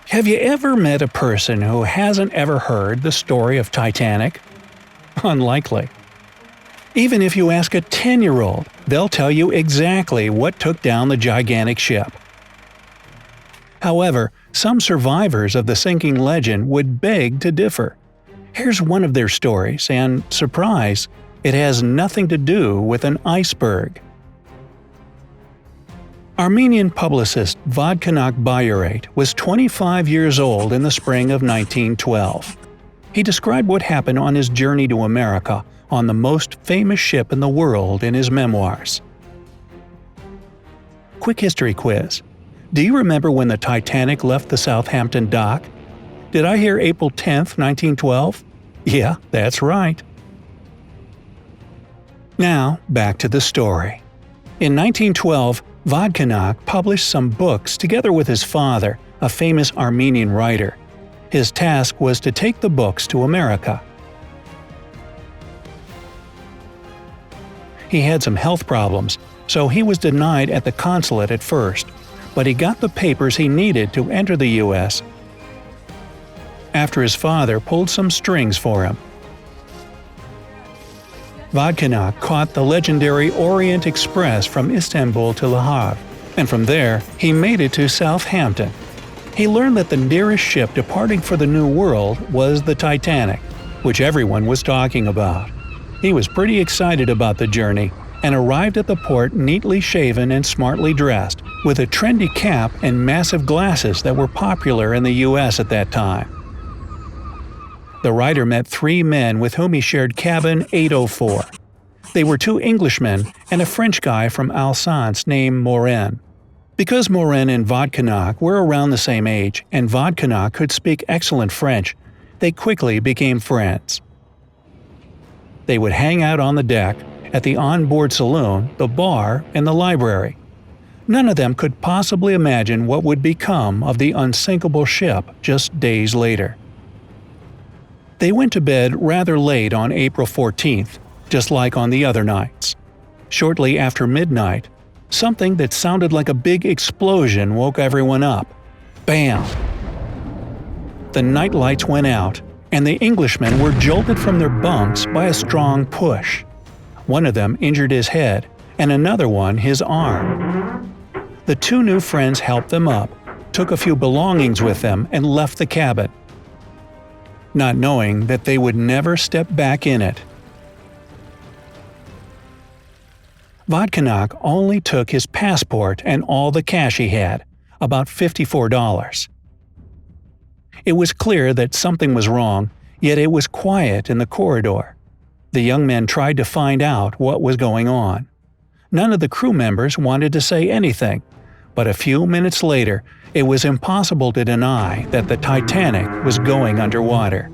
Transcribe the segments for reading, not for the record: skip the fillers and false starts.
Have you ever met a person who hasn't ever heard the story of Titanic? Unlikely. Even if you ask a 10-year-old, they'll tell you exactly what took down the gigantic ship. However, some survivors of the sinking legend would beg to differ. Here's one of their stories, and surprise, it has nothing to do with an iceberg. Armenian publicist Vodkanak Bayarate was 25 years old in the spring of 1912. He described what happened on his journey to America on the most famous ship in the world in his memoirs. Quick history quiz. Do you remember when the Titanic left the Southampton dock? Did I hear April 10, 1912? Yeah, that's right. Now, back to the story. In 1912, Vodkanak published some books together with his father, a famous Armenian writer. His task was to take the books to America. He had some health problems, so he was denied at the consulate at first, but he got the papers he needed to enter the U.S. after his father pulled some strings for him. Vodkanak caught the legendary Orient Express from Istanbul to Le Havre, and from there he made it to Southampton. He learned that the nearest ship departing for the New World was the Titanic, which everyone was talking about. He was pretty excited about the journey and arrived at the port neatly shaven and smartly dressed, with a trendy cap and massive glasses that were popular in the U.S. at that time. The writer met 3 men with whom he shared cabin 804. They were 2 Englishmen and a French guy from Alsace named Morin. Because Morin and Vodkanak were around the same age and Vodkanak could speak excellent French, they quickly became friends. They would hang out on the deck, at the onboard saloon, the bar, and the library. None of them could possibly imagine what would become of the unsinkable ship just days later. They went to bed rather late on April 14th, just like on the other nights. Shortly after midnight, something that sounded like a big explosion woke everyone up. Bam! The night lights went out, and the Englishmen were jolted from their bunks by a strong push. One of them injured his head, and another one his arm. The 2 new friends helped them up, took a few belongings with them, and left the cabin, not knowing that they would never step back in it. Vodkanak only took his passport and all the cash he had, about $54. It was clear that something was wrong, yet it was quiet in the corridor. The young men tried to find out what was going on. None of the crew members wanted to say anything, but a few minutes later, it was impossible to deny that the Titanic was going underwater.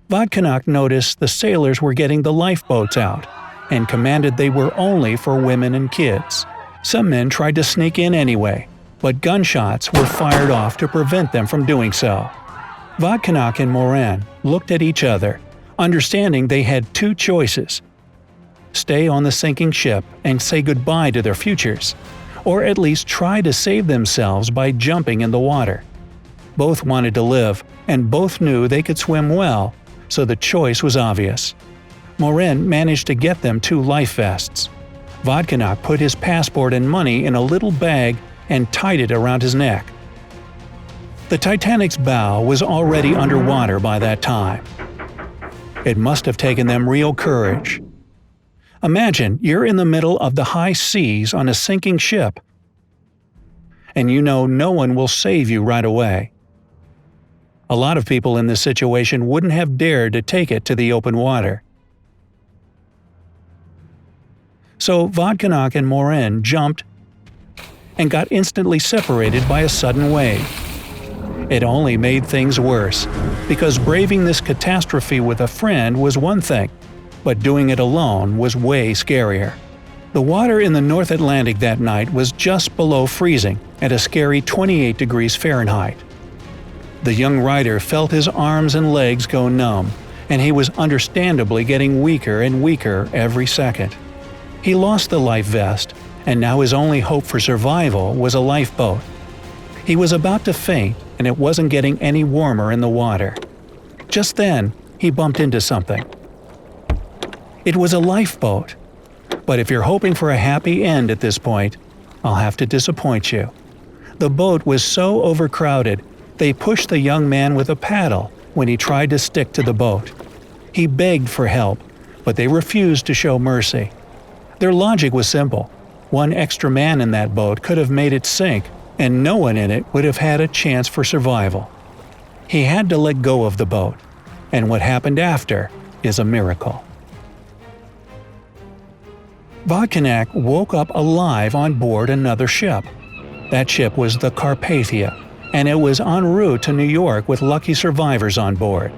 Vodkanak noticed the sailors were getting the lifeboats out, and commanded they were only for women and kids. Some men tried to sneak in anyway, but gunshots were fired off to prevent them from doing so. Vodkanak and Morin looked at each other, understanding they had 2 choices: stay on the sinking ship and say goodbye to their futures, or at least try to save themselves by jumping in the water. Both wanted to live, and both knew they could swim well, so the choice was obvious. Morin managed to get them 2 life vests. Vodkanak put his passport and money in a little bag and tied it around his neck. The Titanic's bow was already underwater by that time. It must have taken them real courage. Imagine you're in the middle of the high seas on a sinking ship, and you know no one will save you right away. A lot of people in this situation wouldn't have dared to take it to the open water. So Vodkanak and Morin jumped and got instantly separated by a sudden wave. It only made things worse, because braving this catastrophe with a friend was one thing, but doing it alone was way scarier. The water in the North Atlantic that night was just below freezing, at a scary 28 degrees Fahrenheit. The young writer felt his arms and legs go numb, and he was understandably getting weaker and weaker every second. He lost the life vest, and now his only hope for survival was a lifeboat. He was about to faint and it wasn't getting any warmer in the water. Just then, he bumped into something. It was a lifeboat. But if you're hoping for a happy end at this point, I'll have to disappoint you. The boat was so overcrowded, they pushed the young man with a paddle when he tried to stick to the boat. He begged for help, but they refused to show mercy. Their logic was simple. One extra man in that boat could have made it sink, and no one in it would have had a chance for survival. He had to let go of the boat, and what happened after is a miracle. Vodkanak woke up alive on board another ship. That ship was the Carpathia, and it was en route to New York with lucky survivors on board.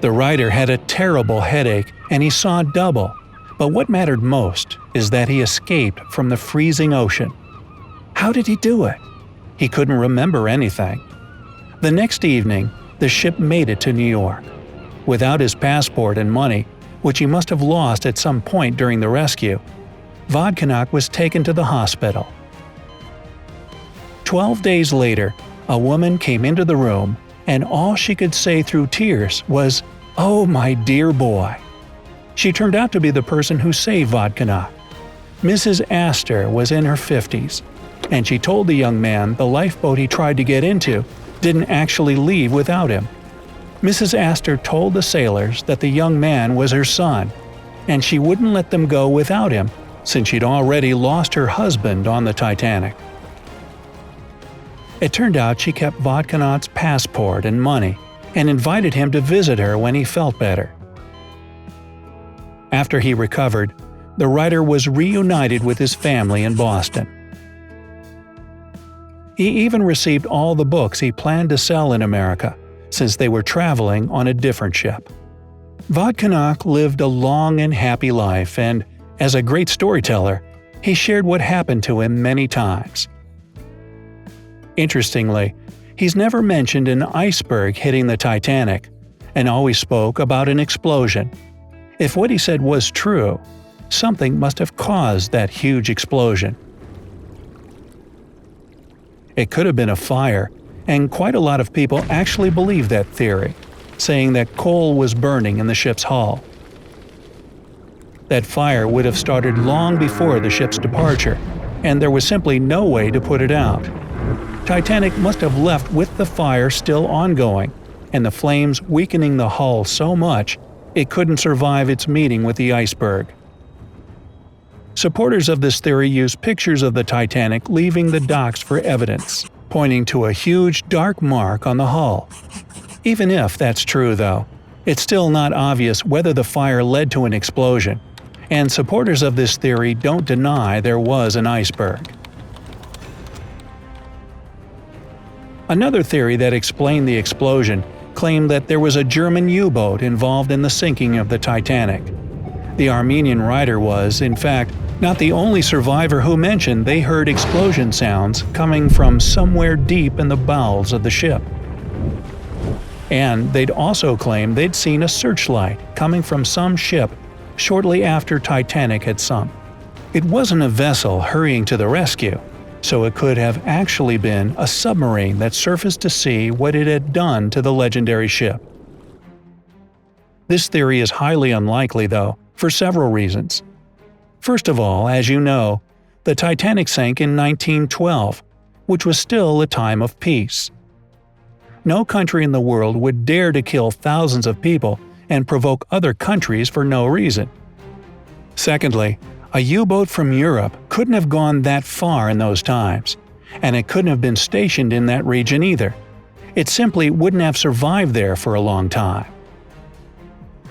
The writer had a terrible headache and he saw double, but what mattered most is that he escaped from the freezing ocean. How did he do it? He couldn't remember anything. The next evening, the ship made it to New York. Without his passport and money, which he must have lost at some point during the rescue, Vodkanak was taken to the hospital. 12 days later, a woman came into the room, and all she could say through tears was, "Oh, my dear boy." She turned out to be the person who saved Vodkanak. Mrs. Astor was in her 50s, and she told the young man the lifeboat he tried to get into didn't actually leave without him. Mrs. Astor told the sailors that the young man was her son, and she wouldn't let them go without him since she'd already lost her husband on the Titanic. It turned out she kept Vodkanak's passport and money and invited him to visit her when he felt better. After he recovered, the writer was reunited with his family in Boston. He even received all the books he planned to sell in America, since they were traveling on a different ship. Vodkanak lived a long and happy life, and, as a great storyteller, he shared what happened to him many times. Interestingly, he's never mentioned an iceberg hitting the Titanic, and always spoke about an explosion. If what he said was true, something must have caused that huge explosion. It could have been a fire, and quite a lot of people actually believe that theory, saying that coal was burning in the ship's hull. That fire would have started long before the ship's departure, and there was simply no way to put it out. Titanic must have left with the fire still ongoing, and the flames weakening the hull so much it couldn't survive its meeting with the iceberg. Supporters of this theory use pictures of the Titanic leaving the docks for evidence, pointing to a huge dark mark on the hull. Even if that's true, though, it's still not obvious whether the fire led to an explosion, and supporters of this theory don't deny there was an iceberg. Another theory that explained the explosion claimed that there was a German U-boat involved in the sinking of the Titanic. The Armenian writer was, in fact, not the only survivor who mentioned they heard explosion sounds coming from somewhere deep in the bowels of the ship. And they'd also claimed they'd seen a searchlight coming from some ship shortly after Titanic had sunk. It wasn't a vessel hurrying to the rescue, so it could have actually been a submarine that surfaced to see what it had done to the legendary ship. This theory is highly unlikely, though, for several reasons. First of all, as you know, the Titanic sank in 1912, which was still a time of peace. No country in the world would dare to kill thousands of people and provoke other countries for no reason. Secondly, a U-boat from Europe couldn't have gone that far in those times, and it couldn't have been stationed in that region either. It simply wouldn't have survived there for a long time.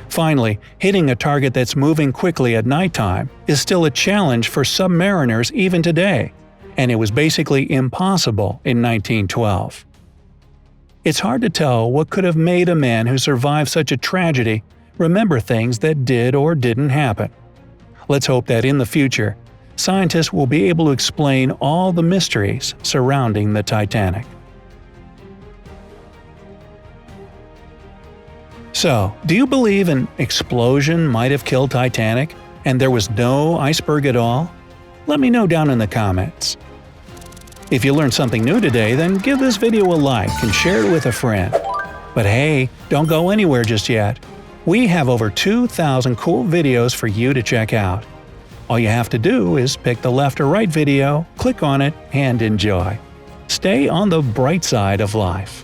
Finally, hitting a target that's moving quickly at nighttime is still a challenge for submariners even today, and it was basically impossible in 1912. It's hard to tell what could have made a man who survived such a tragedy remember things that did or didn't happen. Let's hope that in the future, scientists will be able to explain all the mysteries surrounding the Titanic. So, do you believe an explosion might have killed Titanic, and there was no iceberg at all? Let me know down in the comments. If you learned something new today, then give this video a like and share it with a friend. But hey, don't go anywhere just yet. We have over 2,000 cool videos for you to check out. All you have to do is pick the left or right video, click on it, and enjoy. Stay on the bright side of life.